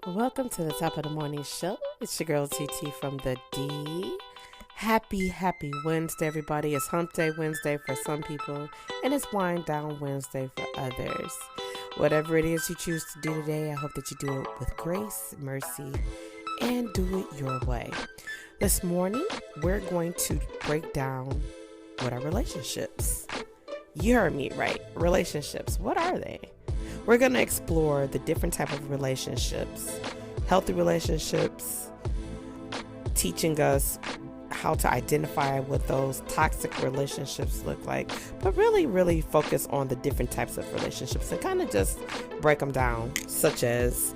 Welcome to the top of the morning show. It's your girl TT from the D. Happy Wednesday, everybody. It's Hump Day Wednesday for some people, and it's Wind Down Wednesday for others. Whatever it is you choose to do today, I hope that you do it with grace, mercy, and do it your way. This morning, we're going to break down what are relationships. You heard me right. Relationships. What are they? We're going to explore the different type of relationships, healthy relationships, teaching us how to identify what those toxic relationships look like, but really focus on the different types of relationships and kind of just break them down, such as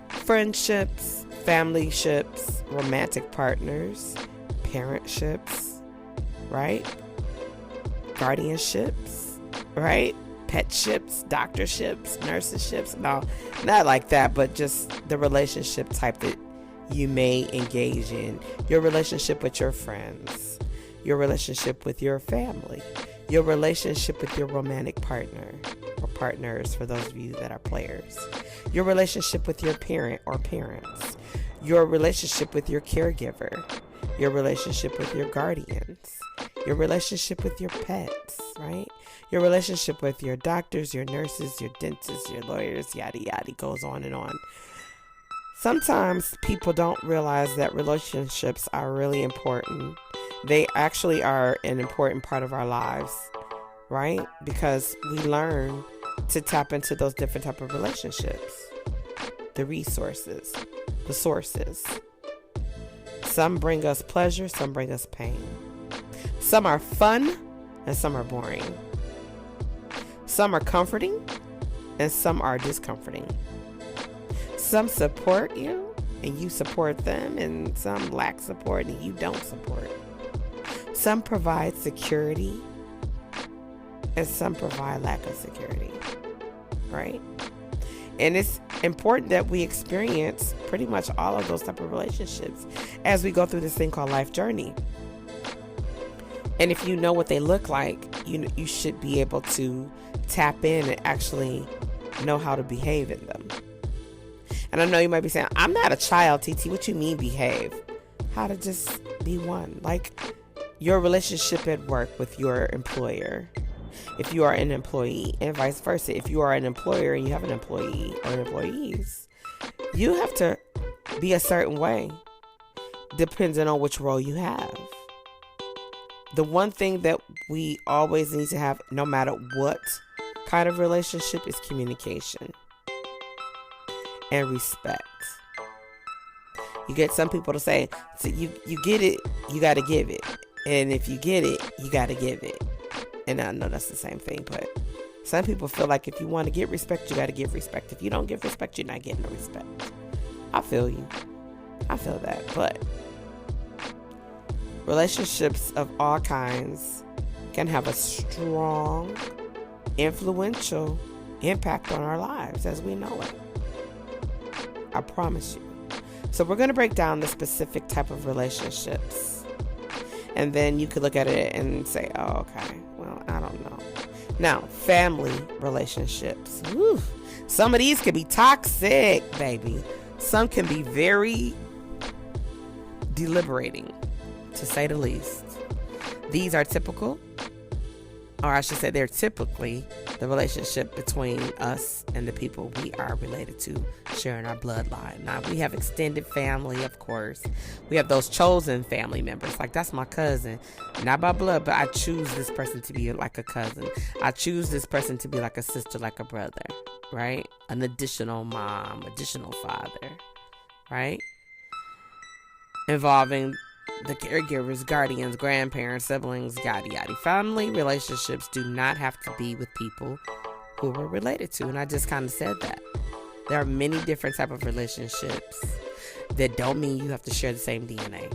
friendships, familyships, romantic partners, parentships, right? Guardianships, right? Petships, doctorships, nurseships. No, not like that, but just the relationship type that you may engage in. Your relationship with your friends, your relationship with your family, your relationship with your romantic partner or partners for those of you that are players, your relationship with your parent or parents, your relationship with your caregiver, your relationship with your guardians, your relationship with your pets, right? Your relationship with your doctors, your nurses, your dentists, your lawyers, yada yada, goes on and on. Sometimes people don't realize that relationships are really important. They actually are an important part of our lives, right? Because we learn to tap into those different type of relationships, the resources, the sources. Some bring us pleasure, some bring us pain. Some are fun and some are boring. Some are comforting and some are discomforting. Some support you and you support them, and some lack support and you don't support. Some provide security and some provide lack of security, right? And it's important that we experience pretty much all of those type of relationships as we go through this thing called life journey. And if you know what they look like, you should be able to tap in and actually know how to behave in them. And I know you might be saying, I'm not a child, TT. What you mean behave? How to just be one. Like your relationship at work with your employer, if you are an employee, and vice versa. If you are an employer and you have an employee or employees, you have to be a certain way depending on which role you have. The one thing that we always need to have, no matter what kind of relationship, is communication and respect. You get some people to say, so you get it, you got to give it. And if you get it, you got to give it. And I know that's the same thing, but some people feel like if you want to get respect, you got to give respect. If you don't give respect, you're not getting no respect. I feel you. I feel that. But relationships of all kinds can have a strong, influential impact on our lives as we know it. I promise you. So we're going to break down the specific type of relationships. And then you could look at it and say, oh, okay, well, I don't know. Now, family relationships. Whew. Some of these can be toxic, baby. Some can be very deliberating, to say the least. These are typical, or I should say they're typically the relationship between us and the people we are related to, sharing our bloodline. Now, we have extended family, of course. We have those chosen family members. Like, that's my cousin. Not by blood, but I choose this person to be like a cousin. I choose this person to be like a sister, like a brother, right? An additional mom, additional father, right? Involving the caregivers, guardians, grandparents, siblings, yada yada. Family relationships do not have to be with people who we're related to. And I just kind of said that. There are many different type of relationships that don't mean you have to share the same DNA.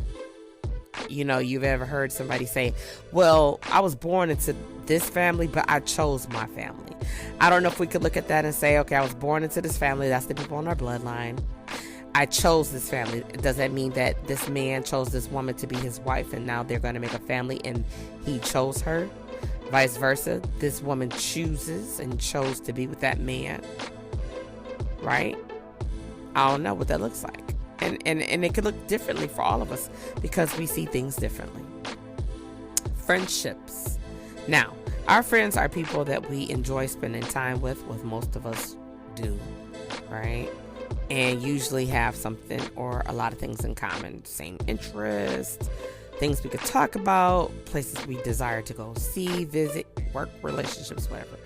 You know, you've ever heard somebody say, well, I was born into this family, but I chose my family. I don't know if we could look at that and say, okay, I was born into this family. That's the people in our bloodline. I chose this family. Does that mean that this man chose this woman to be his wife and now they're going to make a family and he chose her? Vice versa, this woman chooses and chose to be with that man, right? I don't know what that looks like. And it could look differently for all of us because we see things differently. Friendships. Now, our friends are people that we enjoy spending time with most of us do, right? And usually have something or a lot of things in common. Same interests, things we could talk about, places we desire to go see, visit, work, relationships, whatever.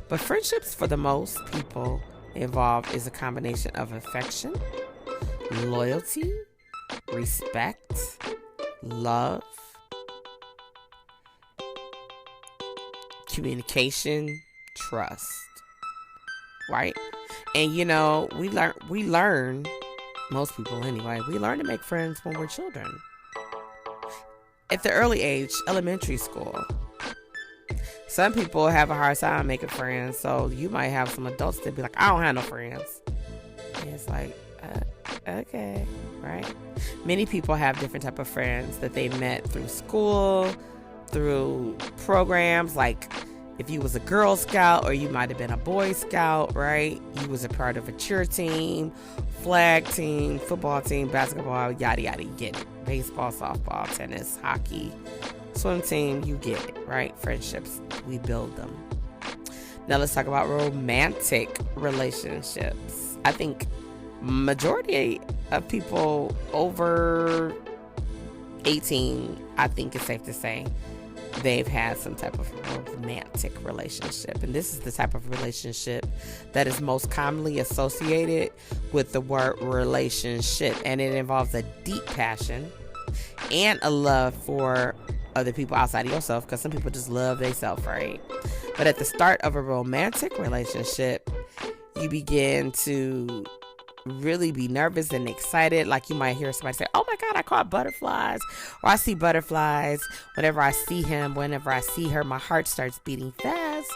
But friendships, for the most people involved, is a combination of affection, loyalty, respect, love, communication, trust, right? And we learn, most people anyway, we learn to make friends when we're children. At the early age, elementary school. Some people have a hard time making friends, so you might have some adults that be like, I don't have no friends. And it's like, okay, right? Many people have different type of friends that they met through school, through programs, like if you was a Girl Scout or you might have been a Boy Scout, right? You was a part of a cheer team, flag team, football team, basketball, yada yada, you get it. Baseball, softball, tennis, hockey, swim team, you get it, right? Friendships, we build them. Now let's talk about romantic relationships. I think majority of people over 18, I think it's safe to say, they've had some type of romantic relationship. And this is the type of relationship that is most commonly associated with the word relationship. And it involves a deep passion and a love for other people outside of yourself, because some people just love themselves, right? But at the start of a romantic relationship, you begin to really be nervous and excited. Like you might hear somebody say, oh my God, I caught butterflies, or I see butterflies whenever I see him, whenever I see her, my heart starts beating fast.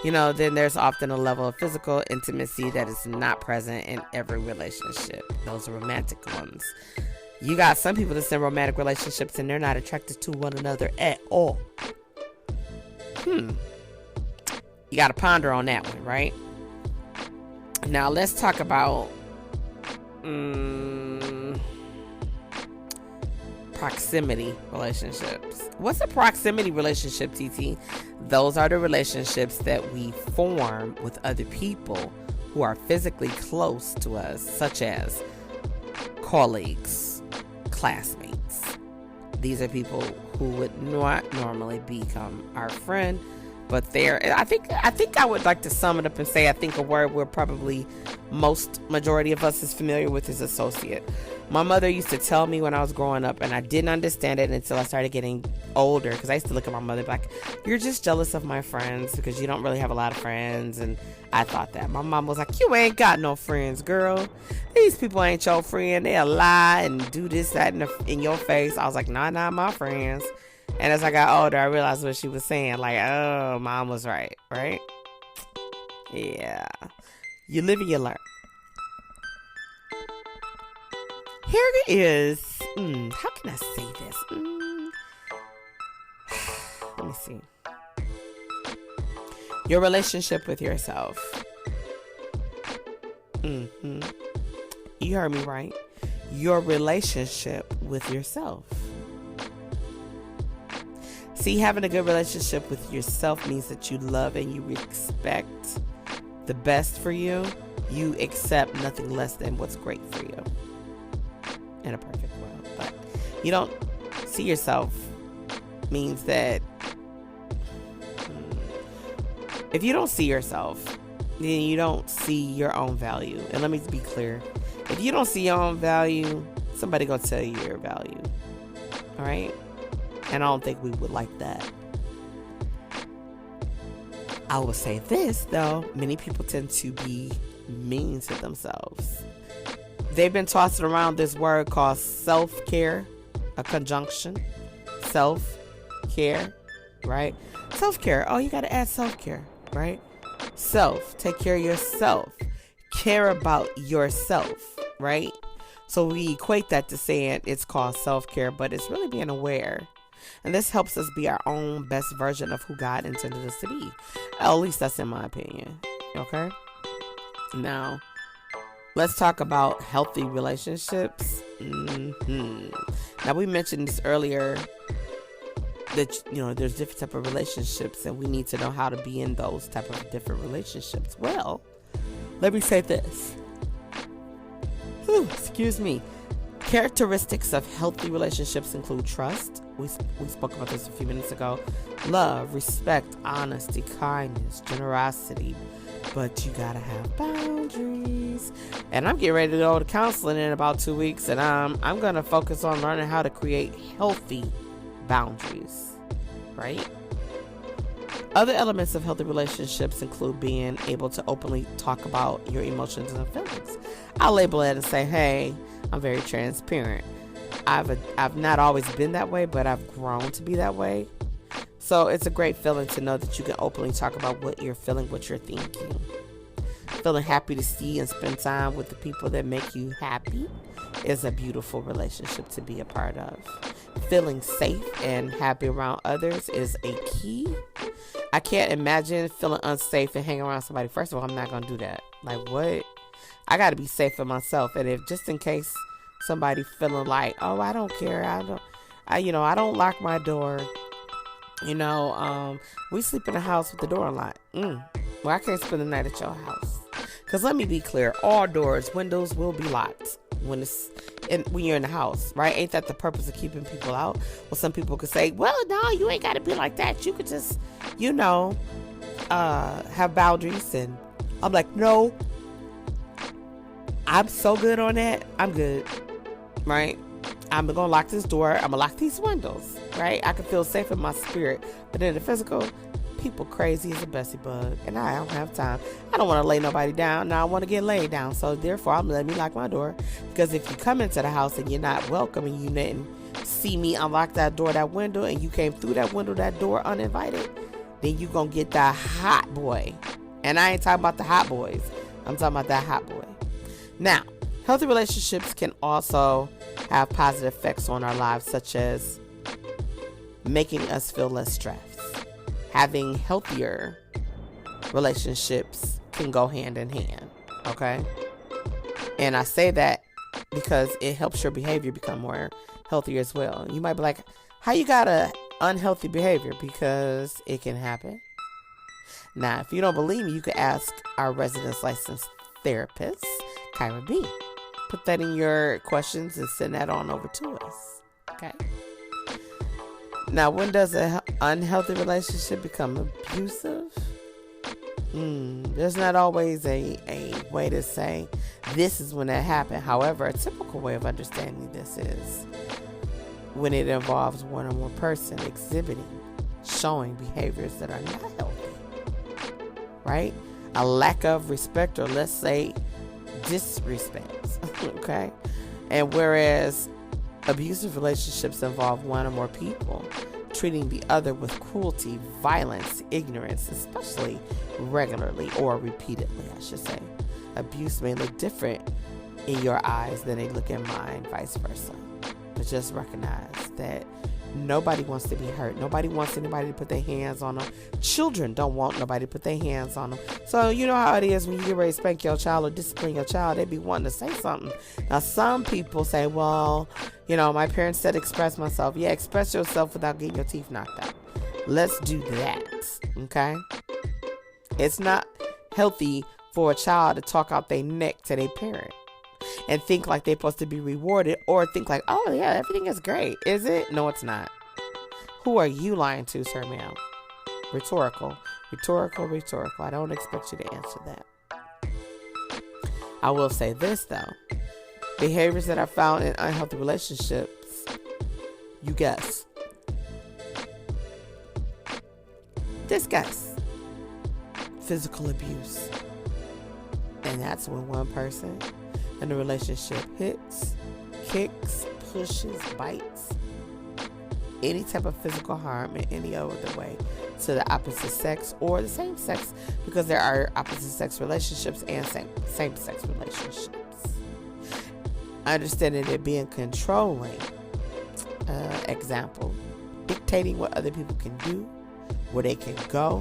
Then there's often a level of physical intimacy that is not present in every relationship. Those are romantic ones. You got some people that's in romantic relationships and they're not attracted to one another at all. You got to ponder on that one, right? Now let's talk about proximity relationships. What's a proximity relationship, TT? Those are the relationships that we form with other people who are physically close to us, such as colleagues, classmates. These are people who would not normally become our friend, but I think I would like to sum it up and say, I think a word we're probably majority of us is familiar with is associate. My mother used to tell me when I was growing up, and I didn't understand it until I started getting older, because I used to look at my mother like, you're just jealous of my friends because you don't really have a lot of friends. And I thought that. My mom was like, you ain't got no friends, girl. These people ain't your friend. They'll lie and do this, that, in your face. I was like, nah, not my friends. And as I got older, I realized what she was saying. Like, oh, mom was right? Yeah. You live and you learn. Here it is. How can I say this? Let me see. Your relationship with yourself. You heard me right. Your relationship with yourself. See, having a good relationship with yourself means that you love and you respect the best for you. You accept nothing less than what's great for you in a perfect world. But you don't see yourself means that if you don't see yourself, then you don't see your own value. And let me be clear. If you don't see your own value, somebody gonna tell you your value. All right? And I don't think we would like that. I will say this, though. Many people tend to be mean to themselves. They've been tossing around this word called self-care, a conjunction. Self-care, right? Self-care. Oh, you got to add self-care, right? Self. Take care of yourself. Care about yourself, right? So we equate that to saying it's called self-care, but it's really being aware. And this helps us be our own best version of who God intended us to be. At least that's in my opinion. Okay? Now, Let's talk about healthy relationships. Now, we mentioned this earlier that, there's different type of relationships, and we need to know how to be in those type of different relationships. Well, let me say this. Excuse me. Characteristics of healthy relationships include trust. We spoke about this a few minutes ago. Love, respect, honesty, kindness, generosity. But you gotta have boundaries. And I'm getting ready to go to counseling in about 2 weeks, and I'm gonna focus on learning how to create healthy boundaries, right? Other elements of healthy relationships include being able to openly talk about your emotions and feelings. I'll label it and say, hey, I'm very transparent. I've not always been that way, but I've grown to be that way. So it's a great feeling to know that you can openly talk about what you're feeling, what you're thinking. Feeling happy to see and spend time with the people that make you happy is a beautiful relationship to be a part of. Feeling safe and happy around others is a key. I can't imagine feeling unsafe and hanging around somebody. First of all, I'm not going to do that. Like, what? I got to be safe for myself. And if just in case somebody feeling like, oh, I don't care. I don't lock my door. We sleep in a house with the door unlocked. Well, I can't spend the night at your house. Because let me be clear, all doors, windows will be locked when you're in the house, right? Ain't that the purpose of keeping people out? Well, some people could say, well, no, you ain't got to be like that. You could just, have boundaries. And I'm like, no, I'm so good on that. I'm good, right? I'm going to lock this door. I'm going to lock these windows, right? I can feel safe in my spirit. But in the physical, people crazy as a Bessie bug. And I don't have time. I don't want to lay nobody down. Now I want to get laid down. So therefore, I'm letting me lock my door. Because if you come into the house and you're not welcome and you didn't see me unlock that door, that window, and you came through that window, that door uninvited, then you're going to get that hot boy. And I ain't talking about the hot boys. I'm talking about that hot boy. Now, healthy relationships can also have positive effects on our lives, such as making us feel less stressed. Having healthier relationships can go hand in hand, okay? And I say that because it helps your behavior become more healthier as well. You might be like, how you got a unhealthy behavior? Because it can happen. Now, if you don't believe me, you can ask our residence licensed therapist, Kyra B. Put that in your questions and send that on over to us, okay? Now, when does an unhealthy relationship become abusive? There's not always a way to say this is when that happened. However, a typical way of understanding this is when it involves one or more person showing behaviors that are not healthy, right? A lack of respect, or let's say disrespect, okay? And whereas abusive relationships involve one or more people treating the other with cruelty, violence, ignorance, especially regularly or repeatedly, I should say. Abuse may look different in your eyes than they look in mine, vice versa. But just recognize that nobody wants to be hurt. Nobody wants anybody to put their hands on them. Children don't want nobody to put their hands on them. So you know how it is when you get ready to spank your child or discipline your child, they be wanting to say something. Now some people say, well, my parents said express myself. Yeah, express yourself without getting your teeth knocked out. Let's do that, okay? It's not healthy for a child to talk out their neck to their parent and think like they're supposed to be rewarded, or think like, oh yeah, everything is great. Is it? No, it's not. Who are you lying to, sir, ma'am? Rhetorical. I don't expect you to answer that. I will say this though. Behaviors that are found in unhealthy relationships, you guess. Discuss. Physical abuse. And that's when one person in the relationship hits, kicks, pushes, bites, any type of physical harm in any other way to the opposite sex or the same sex, because there are opposite sex relationships and same sex relationships. Understanding it being controlling, example, dictating what other people can do, where they can go,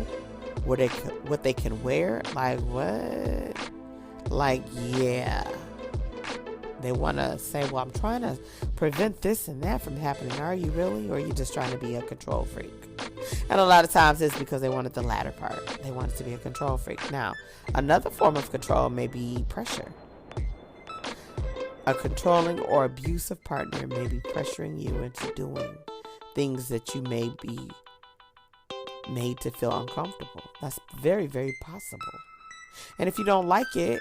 what they can wear, like what? like, yeah. They want to say, well, I'm trying to prevent this and that from happening. Are you really? Or are you just trying to be a control freak? And a lot of times it's because they wanted the latter part. They wanted to be a control freak. Now, another form of control may be pressure. A controlling or abusive partner may be pressuring you into doing things that you may be made to feel uncomfortable. That's very, very possible. And if you don't like it,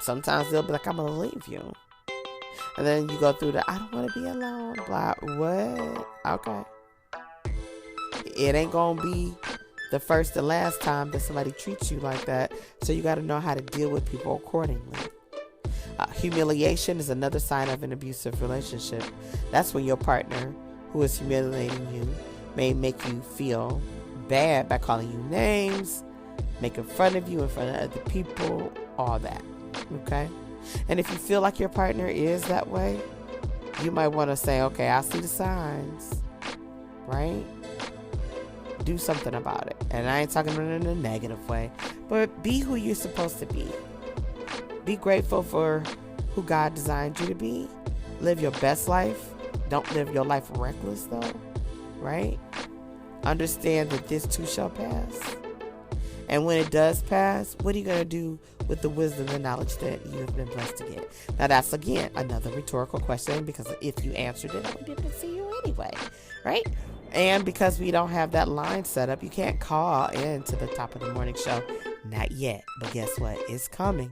sometimes they'll be like, I'm going to leave you. And then you go through I don't want to be alone. Blah. What? Okay. It ain't going to be the first and last time that somebody treats you like that. So you got to know how to deal with people accordingly. Humiliation is another sign of an abusive relationship. That's when your partner, who is humiliating you, may make you feel bad by calling you names, making fun of you in front of other people, all that. Okay? And if you feel like your partner is that way, you might want to say, okay, I see the signs, right? Do something about it. And I ain't talking about it in a negative way, but be who you're supposed to be. Be grateful for who God designed you to be. Live your best life. Don't live your life reckless, though, right? Understand that this too shall pass. And when it does pass, what are you going to do with the wisdom and knowledge that you have been blessed to get? Now, that's, again, another rhetorical question, because if you answered it, I would be able to see you anyway, right? And because we don't have that line set up, you can't call in to the top of the morning show. Not yet. But guess what? It's coming.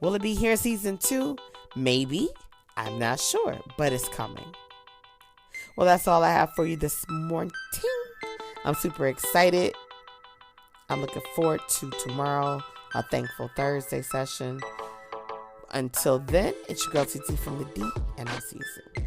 Will it be here season 2? Maybe. I'm not sure, but it's coming. Well, that's all I have for you this morning. I'm super excited. I'm looking forward to tomorrow, a Thankful Thursday session. Until then, it's your girl TT from the D, and I'll see you soon.